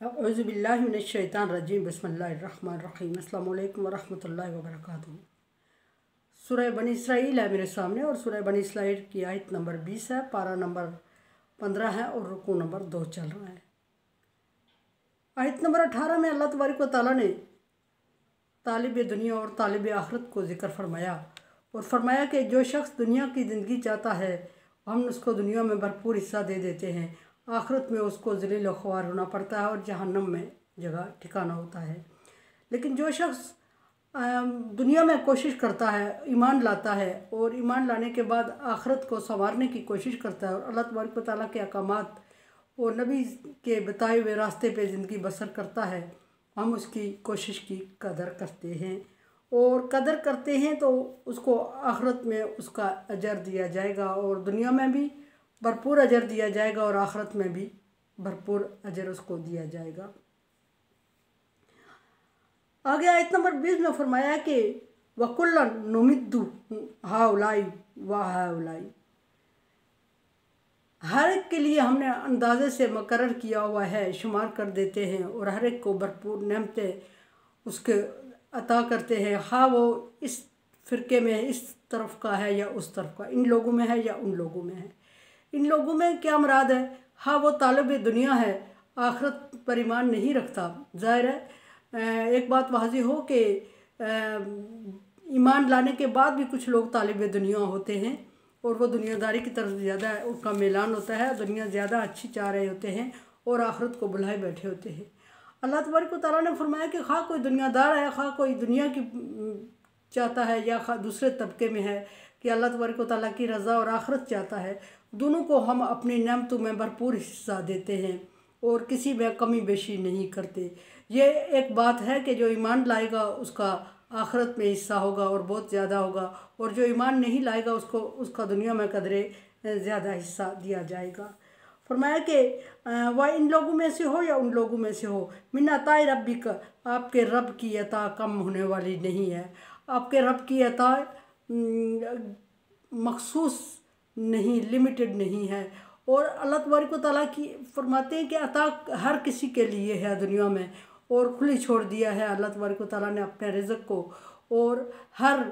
औज़ुबिल्लाहिमिनश्शैतानिर्रजीम बिस्मिल्लाहिर्रहमानिर्रहीम अस्सलामु अलैकुम वरहमतुल्लाहि वबरकातुहू। सूरह बनी इसराइल है मेरे सामने और सूरह बनी इसराइल की आयत नंबर 20 है, पारा नंबर 15 है और रुकू नंबर 2 चल रहा है। आयत नंबर 18 में अल्लाह तबारक व तआला ने तालिब दुनिया और तालिब आखिरत को ज़िक्र फरमाया और फरमाया कि जो शख्स दुनिया की ज़िंदगी चाहता है हम उसको दुनिया में भरपूर हिस्सा दे देते हैं, आखिरत में उसको ज़लील व ख्वार होना पड़ता है और जहन्नम में जगह ठिकाना होता है। लेकिन जो शख्स दुनिया में कोशिश करता है, ईमान लाता है और ईमान लाने के बाद आखिरत को संवारने की कोशिश करता है और अल्लाह तबारक व तआला के अहकामात और नबी के बताए हुए रास्ते पे ज़िंदगी बसर करता है, हम उसकी कोशिश की कदर करते हैं और कदर करते हैं तो उसको आखिरत में उसका अजर दिया जाएगा और दुनिया में भी भरपूर अजर दिया जाएगा और आखिरत में भी भरपूर अजर उसको दिया जाएगा। आगे आयत नंबर 20 में फरमाया है कि वकुल्लन नुमिद्दु हाउलाई व हाउलाई, हर एक के लिए हमने अंदाजे से मुकर्रर किया हुआ है, शुमार कर देते हैं और हर एक को भरपूर नेमतें उसके अता करते हैं, हाँ वो इस फ़िरके में इस तरफ का है या उस तरफ का, इन लोगों में है या उन लोगों में है। इन लोगों में क्या मुराद है? हाँ वो तालिब दुनिया है, आखिरत पर ईमान नहीं रखता। ज़ाहिर है एक बात वाज़ेह हो कि ईमान लाने के बाद भी कुछ लोग तालिब दुनिया होते हैं और वो दुनियादारी की तरफ ज़्यादा उनका मेलान होता है, दुनिया ज़्यादा अच्छी चाह रहे होते हैं और आखिरत को बुलाए बैठे होते हैं। अल्लाह तबारक व तआला ने फरमाया कि खा कोई दुनियादार है, खा कोई दुनिया की चाहता है या खा दूसरे तबके में है कि अल्लाह तबारक व तआला की रज़ा और आखिरत चाहता है, दोनों को हम अपनी नेमतों में भरपूर हिस्सा देते हैं और किसी में कमी बेशी नहीं करते। ये एक बात है कि जो ईमान लाएगा उसका आखिरत में हिस्सा होगा और बहुत ज़्यादा होगा और जो ईमान नहीं लाएगा उसको उसका दुनिया में कदरे ज़्यादा हिस्सा दिया जाएगा। फरमाया कि वह इन लोगों में से हो या उन लोगों में से हो, मिन अताए रब्बिक, आपके रब की अता कम होने वाली नहीं है। आपके रब की अता मखसूस नहीं, लिमिटेड नहीं है और अल्लाह तबारक व तआला की फरमाते हैं कि अता हर किसी के लिए है दुनिया में और खुली छोड़ दिया है अल्लाह तबारक व तआला ने अपने रिज़्क़ को और हर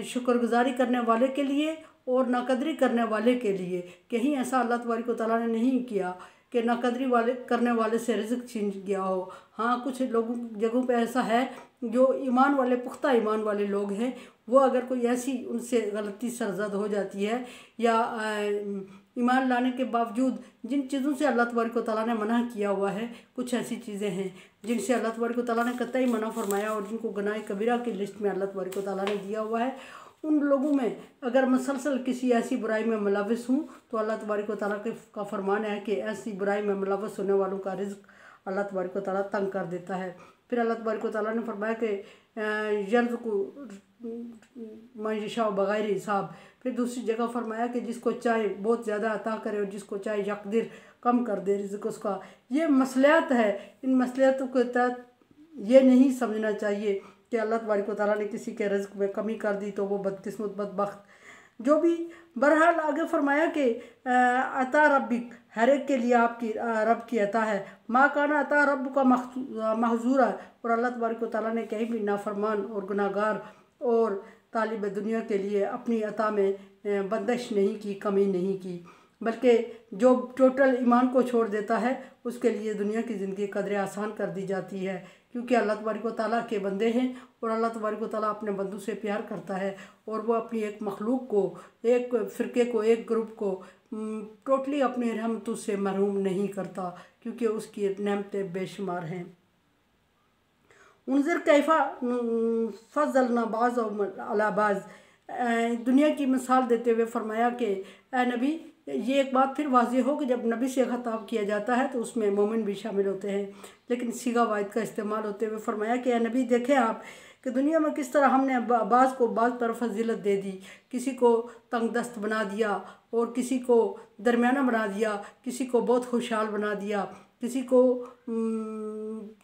शुक्रगुजारी करने वाले के लिए और नाकदरी करने वाले के लिए। कहीं ऐसा अल्लाह तबारक व तआला ने नहीं किया कि नाकदरी वाले करने वाले से रिज़्क़ छीन गया हो। हाँ कुछ लोगों जगहों पे ऐसा है जो ईमान वाले पुख्ता ईमान वाले लोग हैं, वो अगर कोई ऐसी उनसे गलती सरजद हो जाती है या ईमान लाने के बावजूद जिन चीज़ों से अल्लाह तबारक व तआला ने मना किया हुआ है, कुछ ऐसी चीज़ें हैं जिनसे अल्लाह तबारक व तआला ने कतई मना फरमाया और जिनको गुनाह कबीरा की लिस्ट में अल्लाह तबारक व तआला ने दिया हुआ है, उन लोगों में अगर मसलसल किसी ऐसी बुराई में मुलव्वस हूँ तो अल्लाह तबारक व तआला का फरमान है कि ऐसी बुराई में मुलव्वस होने वालों का रिज़्क़ अल्लाह तबारक व तआला तंग कर देता है। फिर अल्लाह तबारक व तआला ने फरमाया कि यर्ज़ुक़ु मन यशाअ बग़ैर हिसाब। फिर दूसरी जगह फरमाया कि जिसको चाहे बहुत ज़्यादा अता करे और जिसको चाहे यकदीर कम कर दे रिज़्क़ उसका। ये मसलियात है, इन मसलियातों के तहत ये नहीं समझना चाहिए कि अल्लाह तबारक व तआला ने किसी के रिज़्क़ में कमी कर दी तो वो बदकिस्मत बदबख्त जो भी। बहरहाल आगे फरमाया कि अता रब्बिक, हर एक के लिए आपकी रब की अता है। माँ काना अता रब का महजूरा, और अल्लाह तबारक व तआला ने कहीं भी नाफरमान और गुनाहगार और तालिब दुनिया के लिए अपनी अता में बंदिश नहीं की, कमी नहीं की, बल्कि जो टोटल ईमान को छोड़ देता है उसके लिए दुनिया की ज़िंदगी कदरे आसान कर दी जाती है, क्योंकि अल्लाह तबारक व तआला के बंदे हैं और अल्लाह तबारक व तआला अपने बंदों से प्यार करता है और वो अपनी एक मखलूक को, एक फ़िरके को, एक ग्रुप को टोटली अपनी रहमतों से महरूम नहीं करता, क्योंकि उसकी नेमतें बेशुमार हैं। उनज़र कैफ़ा फ़ज़्ज़लना बाज़ अला बाज़, दुनिया की मिसाल देते हुए फरमाया कि ए नबी, ये एक बात फिर वाज़ेह हो कि जब नबी से ख़िताब किया जाता है तो उसमें मोमिन भी शामिल होते हैं, लेकिन सीगा वाहिद का इस्तेमाल होते हुए फरमाया कि ए नबी देखें आप कि दुनिया में किस तरह हमने बाज़ को बाज़ तरफ फजीलत दे दी, किसी को तंग दस्त बना दिया और किसी को दरमियाना बना दिया, किसी को बहुत खुशहाल बना दिया। किसी को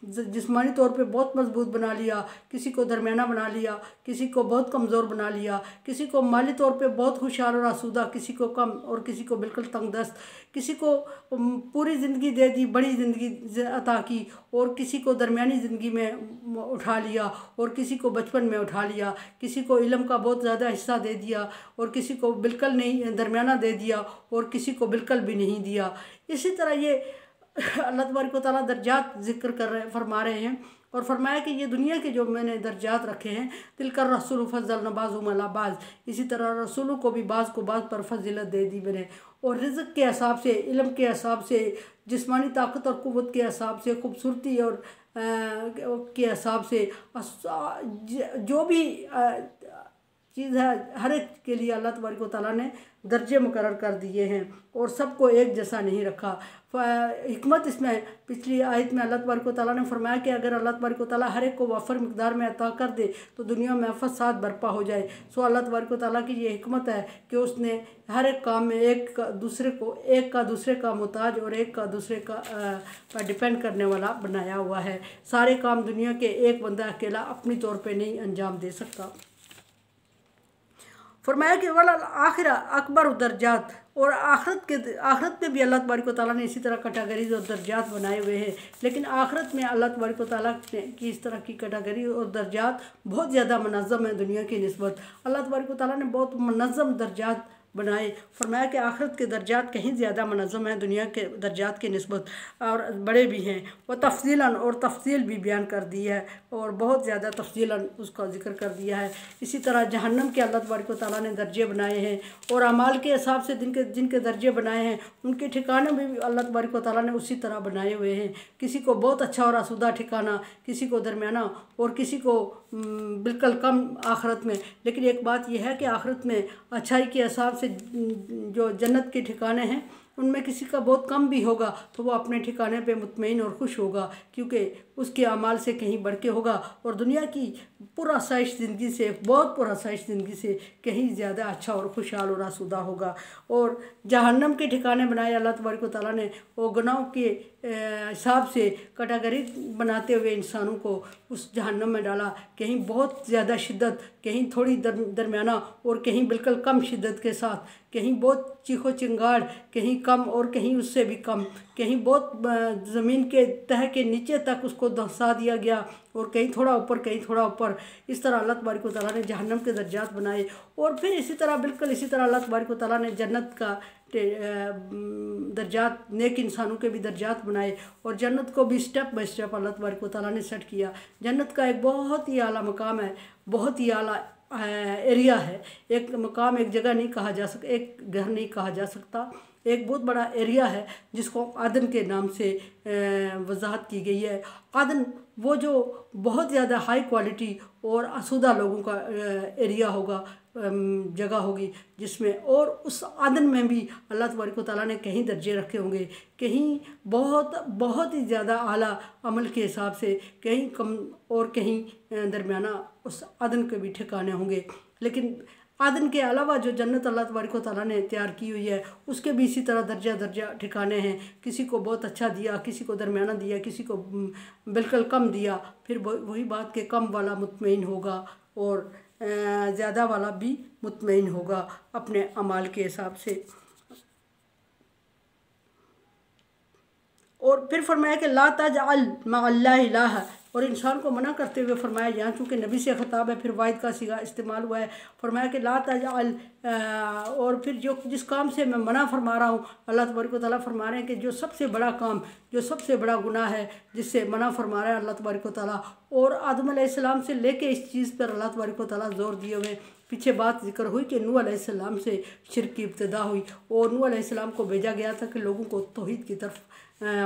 जिस्मानी तौर पे बहुत मजबूत बना लिया, किसी को दरमियाना बना लिया, किसी को बहुत कमज़ोर बना लिया, किसी को माली तौर पे बहुत खुशहाल और आसूदा, किसी को कम और किसी को बिल्कुल तंगदस्त, किसी को पूरी ज़िंदगी दे दी, बड़ी ज़िंदगी अता की, और किसी को दरमियानी ज़िंदगी में उठा लिया, और किसी को बचपन में उठा लिया, किसी को इल्म का बहुत ज़्यादा हिस्सा दे दिया, और किसी को बिल्कुल नहीं दरमियाना दे दिया, और किसी को बिल्कुल भी नहीं दिया। इसी तरह ये अल्लाह तबारक व तआला दर्जात ज़िक्र कर रहे फरमा रहे हैं, और फरमाया कि ये दुनिया के जो मैंने दर्जात रखे हैं, तिलकर रसूल फज़्ज़लना बाज़ुहुम अला बाज़, इसी तरह रसूलों को भी बाज़ को बाज़ पर फजीलत दे दी मैंने, और रिज़्क़ के हिसाब से, इल्म के हिसाब से, जिस्मानी ताकत और क़ुव्वत के हिसाब से, खूबसूरती और के हिसाब से, जो भी चीज़ है हर एक के लिए अल्लाह तबारक व तआला ने दर्जे मुकर्रर कर दिए हैं, और सबको एक जैसा नहीं रखा। हिकमत इसमें पिछली आयत में अल्लाह तबारक व तआला ने फरमाया कि अगर अल्लाह तबारक व तआला हर एक को वाफर मिकदार में अता कर दे तो दुनिया में फसाद बर्पा हो जाए। सो अल्लाह तबारक व तआला की ये हिकमत है कि उसने हर एक काम में एक का दूसरे का मोहताज और एक का दूसरे का पर डिपेंड करने वाला बनाया हुआ है। सारे काम दुनिया के एक बंदा अकेला अपनी तौर पर नहीं अंजाम दे सकता। फरमाया कि वल आखिरा अकबर दर्जात, और आखरत में भी अल्लाह तबारक व तआला ने इसी तरह कैटेगरीज और दर्जात बनाए हुए हैं, लेकिन आखरत में अल्लाह तबारक व तआला की इस तरह की कैटेगरी और दर्जात बहुत ज़्यादा मुनज़्ज़म है दुनिया की निस्बत। अल्लाह तबारक व तआला ने बहुत मुनज़्ज़म दर्जात बनाए। फरमाया कि आखिरत के दर्जात कहीं ज़्यादा मुनज़्ज़म है दुनिया के दर्जात की निस्बत, और बड़े भी हैं। वह तफसीलन और तफसील भी बयान कर दी है, और बहुत ज़्यादा तफसीलन उसका जिक्र कर दिया है। इसी तरह जहन्नम के अल्लाह तबारक व तआला ने दर्जे बनाए हैं, और अमाल के हिसाब से जिनके दर्जे बनाए हैं उनके ठिकाने भी अल्लाह तबारक व तआला ने उसी तरह बनाए हुए हैं। किसी को बहुत अच्छा और आसूदा ठिकाना, किसी को दरमियाना, और किसी को बिल्कुल कम आखिरत में। लेकिन एक बात यह है कि आखिरत में अच्छाई के हिसाब से जो जन्नत के ठिकाने हैं उनमें किसी का बहुत कम भी होगा तो वो अपने ठिकाने पे मुतमईन और खुश होगा, क्योंकि उसके अमाल से कहीं बढ़ के होगा, और दुनिया की पुरआसाइश ज़िंदगी से, बहुत पुरआसाइश ज़िंदगी से कहीं ज़्यादा अच्छा और खुशहाल और आसूदा होगा। और जहन्नम के ठिकाने बनाए अल्लाह तबारक व तआला ने वो गुनाहों के हिसाब से कैटेगरी बनाते हुए इंसानों को उस जहन्नम में डाला, कहीं बहुत ज़्यादा शिद्दत, कहीं थोड़ी दरमियाना, और कहीं बिल्कुल कम शिद्दत के साथ, कहीं बहुत चीखो चिंगाड़, कहीं कम और कहीं उससे भी कम, कहीं बहुत ज़मीन के तह के नीचे तक उसको धंसा दिया गया, और कहीं थोड़ा ऊपर कहीं थोड़ा ऊपर। इस तरह अल्लाह तबारक व तआला ने जहन्नम के दर्जात बनाए। और फिर इसी तरह बिल्कुल इसी तरह अल्लाह तबारक व तआला ने जन्नत का दर्जात, नेक इंसानों के भी दर्जात बनाए, और जन्नत को भी स्टेप बाय स्टेप अल्लाह तबारक व तआला ने सेट किया। जन्नत का एक बहुत ही आला मकाम है, बहुत ही आला एरिया है। एक मकाम, एक जगह नहीं कहा जा सकता, एक घर नहीं कहा जा सकता, एक बहुत बड़ा एरिया है जिसको आदन के नाम से वजाहत की गई है। आदन वो जो बहुत ज़्यादा हाई क्वालिटी और आसूदा लोगों का एरिया होगा, जगह होगी जिसमें, और उस आदन में भी अल्लाह तबारक व तआला ने कहीं दर्जे रखे होंगे, कहीं बहुत ही ज़्यादा आला अमल के हिसाब से, कहीं कम और कहीं दरमियाना उस आदन के भी ठिकाने होंगे। लेकिन आदन के अलावा जो जन्नत अल्लाह तबारक व तआला ने तैयार की हुई है उसके भी इसी तरह दर्जा ठिकाने हैं। किसी को बहुत अच्छा दिया, किसी को दरमियाना दिया, किसी को बिल्कुल कम दिया। फिर वही बात के कम वाला मुतमईन होगा और ज़्यादा वाला भी मुतमईन होगा अपने अमाल के हिसाब से। और फिर फरमाया कि ला तजअल मअल्लाहि इलाहा, और इंसान को मना करते हुए फरमाया, यहाँ चूँकि नबी से ख़िताब है फिर वाहिद का सिगा इस्तेमाल हुआ है। फरमाया कि ला तजअल, और फिर जिस काम से मैं मना फरमा रहा हूँ, अल्लाह तबारक व तआला फरमा रहे हैं कि जो सबसे बड़ा काम, जो सबसे बड़ा गुनाह है जिससे मना फरमा रहा है अल्लाह तबारक व तआला, और आदम अलैहिस्सलाम से लेके इस चीज़ पर अल्लाह तबारक व तआला ज़ोर दिए हुए। पीछे बात जिक्र हुई कि नूह अलैहिस्सलाम से शिर्क की इब्तिदा हुई, और नूह अलैहिस्सलाम को भेजा गया था कि लोगों को तौहीद की तरफ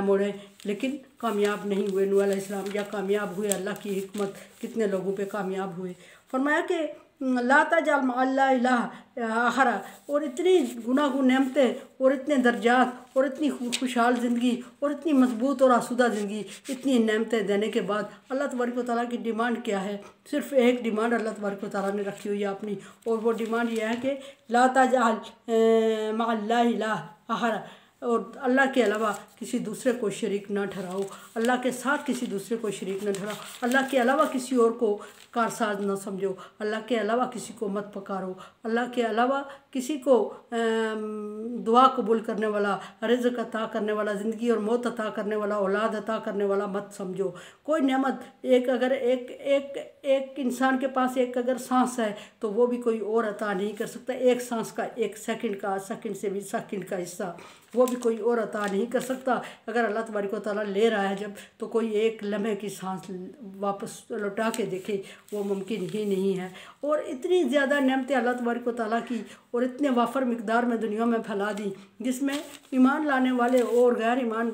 मोड़े, लेकिन कामयाब नहीं हुए नूह अलैहिस्सलाम, या कामयाब हुए, अल्लाह की हिकमत कितने लोगों पे कामयाब हुए। फरमाया कि ला तजअल मअल्लाहि इलाहा आखरा, और इतनी गुनागुन नेमतें और इतने दर्जात और इतनी खुशहाल ज़िंदगी और इतनी मजबूत और आसूदा ज़िंदगी, इतनी नेमतें देने के बाद अल्लाह तबारक व तआला की डिमांड क्या है? सिर्फ़ एक डिमांड अल्लाह तबारक व तआला ने रखी हुई है अपनी, और वो डिमांड यह है कि ला तजअल मअल्लाहि इलाहा आखरा, और अल्लाह के अलावा किसी दूसरे को शरीक ना ठहराओ, अल्लाह के साथ किसी दूसरे को शरीक ना ठहराओ, अल्लाह के अलावा किसी और को कारसाज ना समझो, अल्लाह के अलावा किसी को मत पुकारो, अल्लाह के अलावा किसी को दुआ कबूल करने वाला, रिज़्क़ अता करने वाला, ज़िंदगी और मौत अता करने वाला, औलाद अता करने वाला मत समझो। कोई नेमत अगर एक इंसान के पास अगर सांस है तो वो भी कोई और अता नहीं कर सकता। एक सांस का, एक सेकंड से भी सेकंड का हिस्सा वो भी कोई और अता नहीं कर सकता। अगर अल्लाह तबारक व तआला ले रहा है जब, तो कोई एक लम्हे की सांस वापस लौटा के देखे, वो मुमकिन ही नहीं है। और इतनी ज़्यादा नेमतें अल्लाह तबारक व तआला की और इतने वाफर मिकदार में दुनिया में फैला दी, जिसमें ईमान लाने वाले और गैर ईमान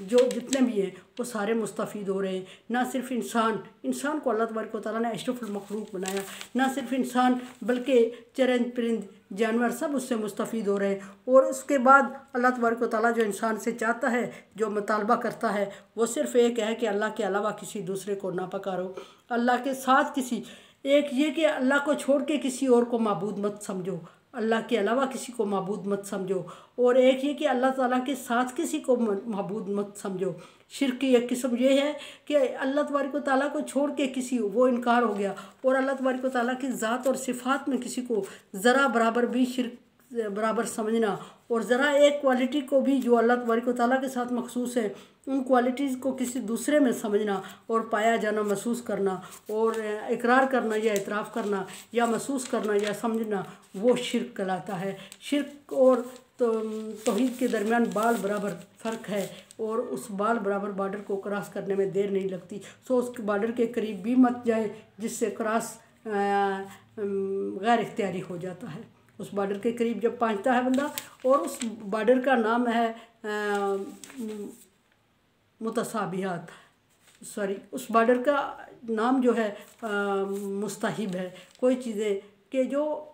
जो जितने भी हैं वो सारे मुस्तफ़ीद हो रहे हैं। ना सिर्फ इंसान को अल्लाह तबारक व तआला ने अशरफुल मखलूक बनाया, ना सिर्फ इंसान बल्कि चरंद परिंद जानवर सब उससे मुस्तफ़ीद हो रहे हैं। और उसके बाद अल्लाह तबारक व तआला जो इंसान से चाहता है, जो मुतालबा करता है, वो सिर्फ़ एक है कि अल्लाह के अलावा किसी दूसरे को ना पुकारो, अल्लाह के साथ किसी ये कि अल्लाह को छोड़ के किसी और को माबूद मत समझो, अल्लाह के अलावा किसी को माबूद मत समझो। और एक ये कि अल्लाह ताला के साथ किसी को माबूद मत समझो। शिर्क की एक किस्म ये है कि अल्लाह तबारक व तआला को छोड़ के किसी वो इनकार हो गया, और अल्लाह तबारक व तआला की ज़ात और सिफ़ात में किसी को ज़रा बराबर भी शिर्क बराबर समझना, और ज़रा एक क्वालिटी को भी जो अल्लाह तबारक व तआला के साथ मखसूस है, उन क्वालिटीज़ को किसी दूसरे में समझना और पाया जाना, महसूस करना और इकरार करना या इतराफ़ करना या महसूस करना या समझना, वो शिर्क कहलाता है। शिर्क और तौहीद के दरमियान बाल बराबर फ़र्क है, और उस बाल बराबर बॉर्डर को क्रॉस करने में देर नहीं लगती। सो उस बॉर्डर के करीब भी मत जाए जिससे क्रॉस गैर इख्तियारी हो जाता है। उस बॉर्डर के करीब जब पहुंचता है बंदा, और उस बॉर्डर का नाम है मुतसाबिहात, उस बॉर्डर का नाम जो है मुस्तहिब है। कोई चीज़ें कि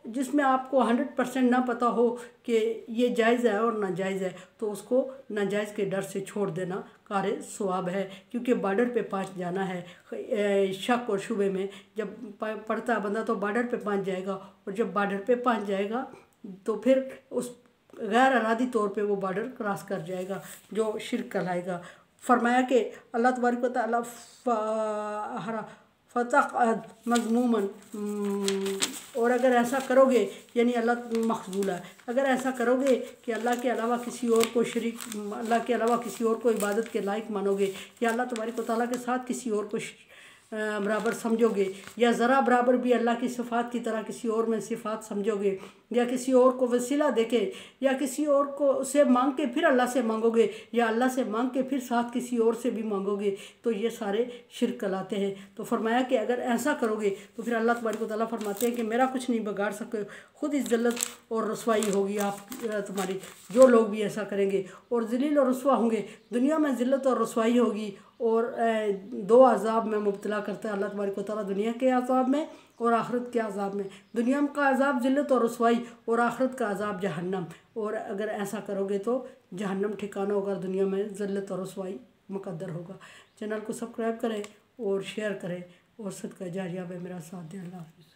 जिसमें आपको 100% ना पता हो कि ये जायज़ है और नाजायज़ है, तो उसको नाजायज़ के डर से छोड़ देना कार सवाब है। क्योंकि बॉर्डर पे पहुंच जाना है शक और शुबे में, जब पड़ता बंदा तो बॉर्डर पे पहुंच जाएगा, और जब बॉर्डर पे पहुंच जाएगा तो फिर उस गैर अरादी तौर पे वो बॉर्डर क्रॉस कर जाएगा, जो शिर्क कहलाएगा। फरमाया कि अल्लाह तबारक व तआला फ़तक़अद मज़मूमन, और अगर ऐसा करोगे यानी अल्लाह मखज़ूल है, अगर ऐसा करोगे कि अल्लाह के अलावा किसी और को अल्लाह के अलावा किसी और को इबादत के लायक मानोगे, या अल्लाह तबारक व तआला के साथ किसी और को बराबर समझोगे, या ज़रा बराबर भी अल्लाह की सिफ़ात की तरह किसी और में सिफ़ात समझोगे, या किसी और को वसीला देके, या किसी और को से मांग के फिर अल्लाह से मांगोगे, या अल्लाह से मांग के फिर साथ किसी और से भी मांगोगे, तो ये सारे शिर्क कहलाते हैं। तो फरमाया कि अगर ऐसा करोगे तो फिर अल्लाह तबारक व तआला फरमाते हैं कि मेरा कुछ नहीं बिगाड़ सके, खुद इस ज़िल्लत और रसवाई होगी आप तुम्हारी, जो लोग भी ऐसा करेंगे, और ज़लील और रसवा होंगे। दुनिया में ज़िल्लत और रसवाई होगी, और दो अज़ाब में मुब्तला करता है अल्लाह तबारक व तआला, दुनिया के अज़ाब में और आखिरत के अज़ाब में। दुनिया का अज़ाब ज़िल्लत और रसवाई, और आखिरत का अज़ाब जहन्नम। और अगर ऐसा करोगे तो जहन्नम ठिकाना होगा, दुनिया में ज़िल्लत और रसवाई मुकद्दर होगा। चैनल को सब्सक्राइब करें और शेयर करें, और सदका जारिया में मेरा साथ दें। अल्लाह हाफ़िज़।